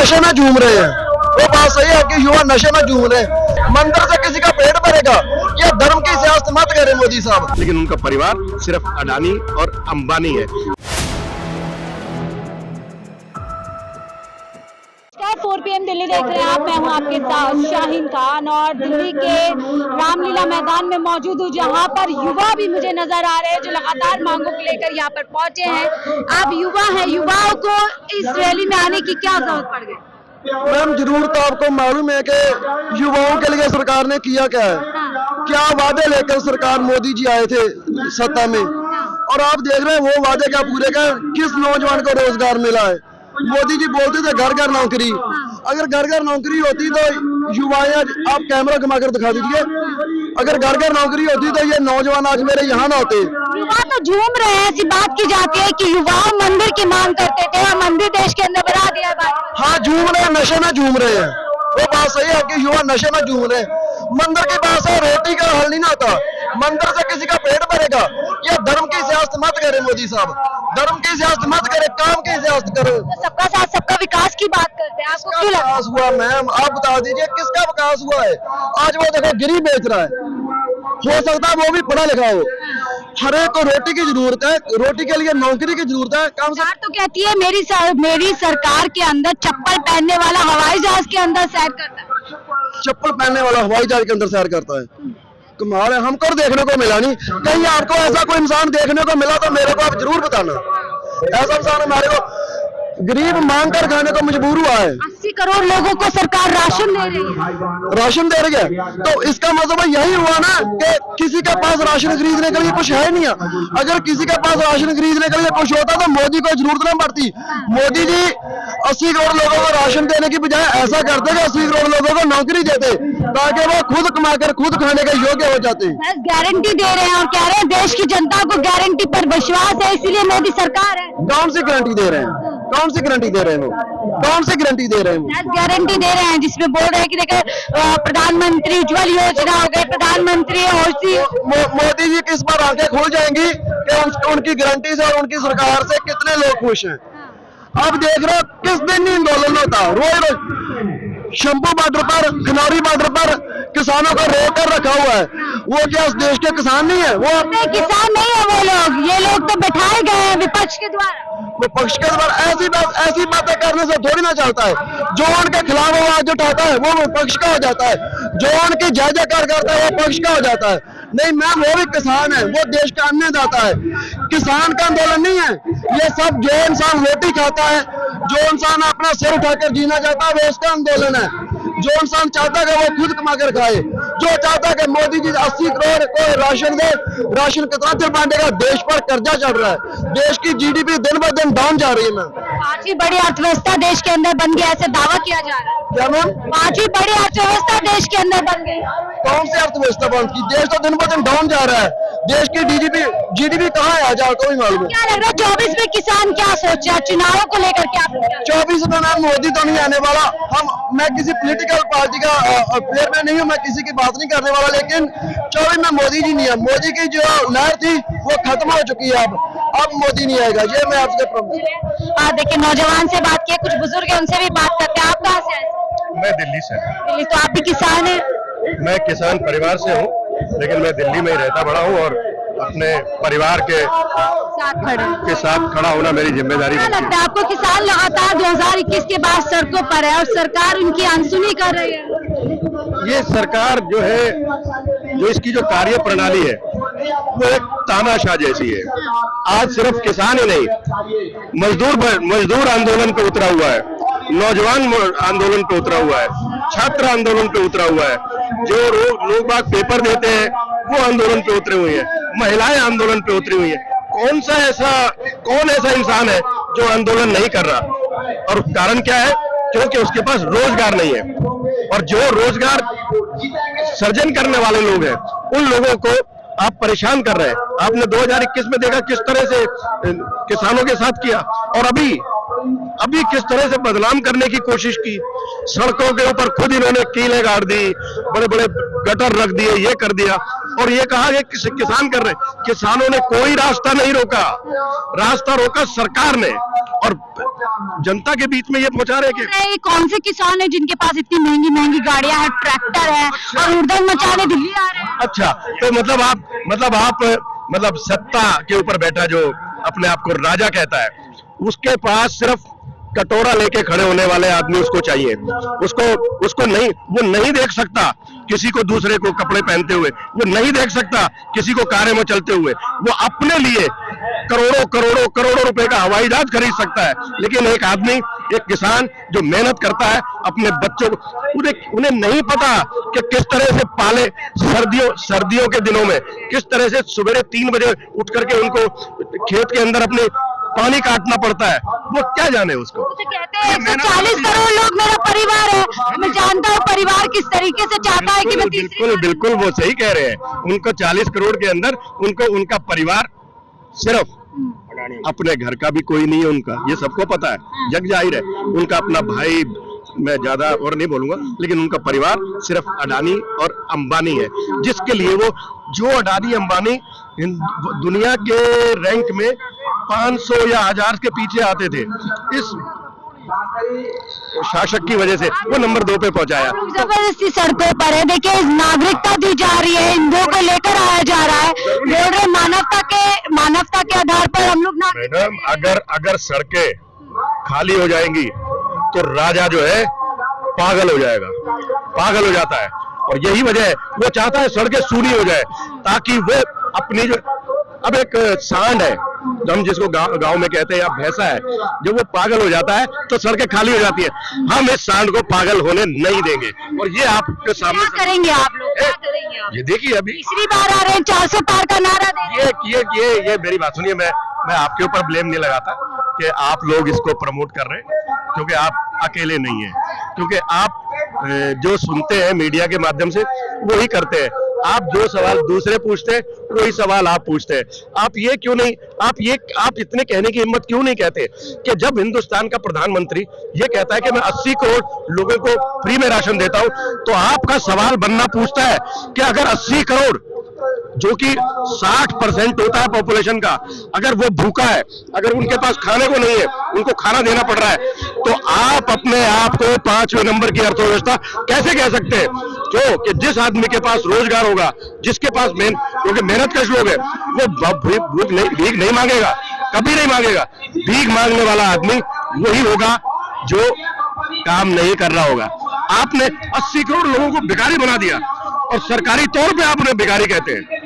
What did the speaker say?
नशे में झूम रहे हैं। वो बात सही है कि युवा नशे में झूम रहे हैं। मंदिर से किसी का पेट भरेगा, ये धर्म की सियासत मत करे मोदी साहब। लेकिन उनका परिवार सिर्फ अडानी और अंबानी है। 4 PM दिल्ली देख रहे हैं आप। मैं हूं आपके साथ शाहीन खान और दिल्ली के रामलीला मैदान में मौजूद हूं, जहां पर युवा भी मुझे नजर आ रहे हैं जो लगातार मांगों को लेकर यहां पर पहुंचे हैं। आप युवा हैं, युवाओं को इस रैली में आने की क्या जरूरत पड़ गई? मैम जरूर, तो आपको मालूम है कि युवाओं के लिए सरकार ने किया क्या है, क्या वादे लेकर सरकार मोदी जी आए थे सत्ता में, और आप देख रहे हैं वो वादे क्या पूरे कर, किस नौजवान को रोजगार मिला है। मोदी जी बोलते थे घर घर नौकरी, अगर घर घर नौकरी होती तो युवाएं, आप कैमरा घुमाकर दिखा दीजिए, अगर घर घर नौकरी होती तो ये नौजवान आज मेरे यहाँ ना होते। युवा तो झूम रहे हैं। ऐसी बात की जाती है कि युवा मंदिर की मांग करते थे और मंदिर देश के अंदर बना दिया है। हाँ झूम रहे हैं, नशे में झूम रहे हैं। वो बात सही है कि युवा नशे में झूम रहे हैं। मंदिर की बात से रोटी का हल नहीं ना होता, मंदिर से किसी का पेट भरेगा। ये धर्म की सियासत मत करे मोदी साहब, धर्म की सियासत मत करे, काम की सियासत करो। तो सबका साथ सबका विकास की बात करते हैं, आपको क्यों लगता है? विकास हुआ मैम, आप बता दीजिए किसका विकास हुआ है? आज वो देखो गिरी बेच रहा है, हो सकता है वो भी पढ़ा लिखा हो। हर एक को रोटी की जरूरत है, रोटी के लिए नौकरी की जरूरत है। काम से तो कहती है मेरी सरकार के अंदर चप्पल पहनने वाला हवाई जहाज के अंदर सैर करता है। चप्पल पहनने वाला हवाई जहाज के अंदर सैर करता है, कमाल है। हमको तो देखने को मिला नहीं, कहीं आपको ऐसा कोई इंसान देखने को मिला तो मेरे को आप जरूर बताना। ऐसा इंसान हमारे को गरीब मांग कर खाने को मजबूर हुआ है। 80 करोड़ लोगों को सरकार राशन दे रही है। राशन दे रही है तो इसका मतलब यही हुआ ना कि किसी के पास राशन खरीदने के लिए कुछ है नहीं है। अगर किसी के पास राशन खरीदने के लिए कुछ होता तो मोदी को जरूरत न पड़ती। मोदी जी 80 करोड़ लोगों को राशन देने की बजाय ऐसा करते कि 80 करोड़ लोगों को नौकरी देते ताकि वो खुद कमाकर खुद खाने के योग्य हो जाते। गारंटी दे रहे हैं और कह रहे हैं देश की जनता को गारंटी पर विश्वास है, इसीलिए मोदी सरकार है। कौन सी गारंटी दे रहे हैं? कौन सी गारंटी दे रहे हैं? कौन सी गारंटी दे रहे हैं? गारंटी दे रहे हैं जिसमें बोल रहे हैं कि देखिए प्रधानमंत्री उज्ज्वल योजना हो गई, प्रधानमंत्री मोदी जी किस बार आंखें खुल जाएंगी कि उनकी गारंटी से और उनकी सरकार से कितने लोग खुश हैं। अब देख रहे हो किस दिन नहीं आंदोलन होता, रोज रोज शंभू बॉर्डर पर, खनौरी बॉर्डर पर किसानों को रोक कर रखा हुआ है। वो क्या उस देश के किसान नहीं है? वो किसान नहीं है वो लोग, ये लोग तो बैठाए गए हैं विपक्ष के द्वारा। विपक्ष के द्वारा ऐसी बातें करने से थोड़ी ना चलता है। जो उनके खिलाफ आवाज उठाता है वो विपक्ष का हो जाता है, जो उनकी जय जयकार करता है वो पक्ष का हो जाता है। नहीं मैम, वो भी किसान है, वो देश का अन्नदाता है। किसान का आंदोलन नहीं है ये सब। जो इंसान रोटी खाता है, जो इंसान अपना सिर उठाकर जीना चाहता है वो उसका आंदोलन है। जो इंसान चाहता है कि वो खुद कमा कर खाए, जो चाहता है कि मोदी जी 80 करोड़ को राशन दे, राशन कितना फिर बांटेगा? देश पर कर्जा चढ़ रहा है, देश की जीडीपी दिन ब दिन डाउन जा रही है मैम। 5वीं बड़ी अर्थव्यवस्था देश के अंदर बन गया, ऐसे दावा किया जा रहा है। क्या मैम? 5वीं बड़ी अर्थव्यवस्था देश के अंदर बन गई। कौन सी अर्थव्यवस्था बंद की? देश तो दिन ब दिन डाउन जा रहा है। देश की जीडीपी कहाँ है आज आपको भी मालूम है। क्या लग रहा है 24 में किसान क्या सोच रहा है चुनावों को लेकर? क्या 24 में मैम मोदी तो नहीं आने वाला। मैं किसी पॉलिटिकल पार्टी का प्लेयर में नहीं हूँ, मैं किसी की बात नहीं करने वाला, लेकिन 24 में मोदी जी नहीं है। मोदी की जो लहर थी वो खत्म हो चुकी है। अब मोदी नहीं आएगा, ये मैं आपसे प्रॉमिस। देखिए नौजवान से बात की, कुछ बुजुर्ग है उनसे भी बात करते हैं। आप कहाँ से आए? मैं दिल्ली से। दिल्ली, तो आप भी किसान हैं? मैं किसान परिवार से हूँ, लेकिन मैं दिल्ली में ही रहता बड़ा हूँ और अपने परिवार के साथ खड़ा होना मेरी जिम्मेदारी। क्या लगता है आपको किसान लगातार 2021 के बाद सड़कों पर है और सरकार उनकी अनसुनी कर रही है? ये सरकार जो है, जो इसकी जो कार्य प्रणाली है वो एक तानाशाह जैसी है। आज सिर्फ किसान ही नहीं, मजदूर आंदोलन पे उतरा हुआ है, नौजवान आंदोलन पे उतरा हुआ है, छात्र आंदोलन पे उतरा हुआ है, जो लोग बाग पेपर देते हैं वो आंदोलन पे उतरे हुए हैं, महिलाएं आंदोलन पे उतरी हुई है। कौन ऐसा इंसान है जो आंदोलन नहीं कर रहा? और कारण क्या है? क्योंकि उसके पास रोजगार नहीं है। और जो रोजगार सर्जन करने वाले लोग हैं उन लोगों को आप परेशान कर रहे हैं। आपने 2021 में देखा किस तरह से किसानों के साथ किया, और अभी किस तरह से बदनाम करने की कोशिश की। सड़कों के ऊपर खुद इन्होंने कीलें गाड़ दी, बड़े बड़े गटर रख दिए, ये कर दिया, और ये कहा कि किसान कर रहे। किसानों ने कोई रास्ता नहीं रोका, रास्ता रोका सरकार ने, और जनता के बीच में ये पहुंचा रहे कि ये कौन से किसान है जिनके पास इतनी महंगी महंगी गाड़ियां हैं, ट्रैक्टर है, और हुड़दंग मचाने दिल्ली आ रहे हैं। अच्छा, तो मतलब सत्ता के ऊपर बैठा जो अपने आप को राजा कहता है, उसके पास सिर्फ कटोरा लेके खड़े होने वाले आदमी उसको चाहिए। उसको नहीं, वो नहीं देख सकता किसी को दूसरे को कपड़े पहनते हुए, वो नहीं देख सकता किसी को कारें में चलते हुए। वो अपने लिए करोड़ों रुपए का हवाई जहाज खरीद सकता है, लेकिन एक आदमी, एक किसान जो मेहनत करता है अपने बच्चों को, उन्हें नहीं पता कि किस तरह से पाले, सर्दियों के दिनों में किस तरह से सवेरे 3 बजे उठ करके उनको खेत के अंदर अपने पानी काटना पड़ता है। वो क्या जाने उसको। तो कहते हैं 140 करोड़ लोग मेरा परिवार है, मैं जानता हूँ परिवार किस तरीके से चाहता है कि मैं बिल्कुल वो सही कह रहे हैं। उनको 40 करोड़ के अंदर उनका परिवार सिर्फ अपने घर का भी कोई नहीं है उनका, ये सबको पता है, जग जाहिर है। उनका अपना भाई, मैं ज्यादा और नहीं बोलूंगा, लेकिन उनका परिवार सिर्फ अडानी और अंबानी है, जिसके लिए वो, जो अडानी अंबानी दुनिया के रैंक में 500 या 1000 के पीछे आते थे, इस शासक की वजह से वो नंबर 2 पे पहुंचाया। जबरदस्ती सड़कों पर है, देखिए नागरिकता दी जा रही है, हिंदुओं को लेकर आया जा रहा है, बोल रहे मानवता के आधार पर हम लोग मैडम, अगर सड़कें खाली हो जाएंगी तो राजा जो है पागल हो जाएगा, पागल हो जाता है। और यही वजह है, वो चाहता है सड़कें सूनी हो जाए, ताकि वो अपनी जो, अब एक सांड है, हम जिसको गांव में कहते हैं, या भैंसा है, जब वो पागल हो जाता है तो सड़कें खाली हो जाती है। हम इस सांड को पागल होने नहीं देंगे, और ये आपके सामने क्या करेंगे आप लोग, क्या करेंगे आप? ये देखिए, अभी तीसरी बार आ रहे हैं, 400 पार का नारा दे रहे हैं। ये मेरी बात सुनिए, मैं आपके ऊपर ब्लेम नहीं लगाता कि आप लोग इसको प्रमोट कर रहे हैं, क्योंकि आप अकेले नहीं हैं, क्योंकि आप जो सुनते हैं मीडिया के माध्यम से वही करते हैं। आप जो सवाल दूसरे पूछते हैं वही सवाल आप पूछते हैं। आप ये क्यों नहीं, आप इतने कहने की हिम्मत क्यों नहीं कहते कि जब हिंदुस्तान का प्रधानमंत्री ये कहता है कि मैं 80 करोड़ लोगों को फ्री में राशन देता हूं, तो आपका सवाल बनना पूछता है कि अगर 80 करोड़, जो कि 60% होता है पॉपुलेशन का, अगर वो भूखा है, अगर उनके पास खाने को नहीं है, उनको खाना देना पड़ रहा है, तो आप अपने आप को 5वें नंबर की अर्थव्यवस्था कैसे कह सकते हैं? क्यों कि जिस आदमी के पास रोजगार होगा, जिसके पास क्योंकि मेहनत कश लोग है, वो भीख नहीं मांगेगा, कभी नहीं मांगेगा। भीख मांगने वाला आदमी वही होगा जो काम नहीं कर रहा होगा। आपने 80 करोड़ लोगों को भिखारी बना दिया, और सरकारी तौर पे आप उन्हें भिखारी कहते हैं।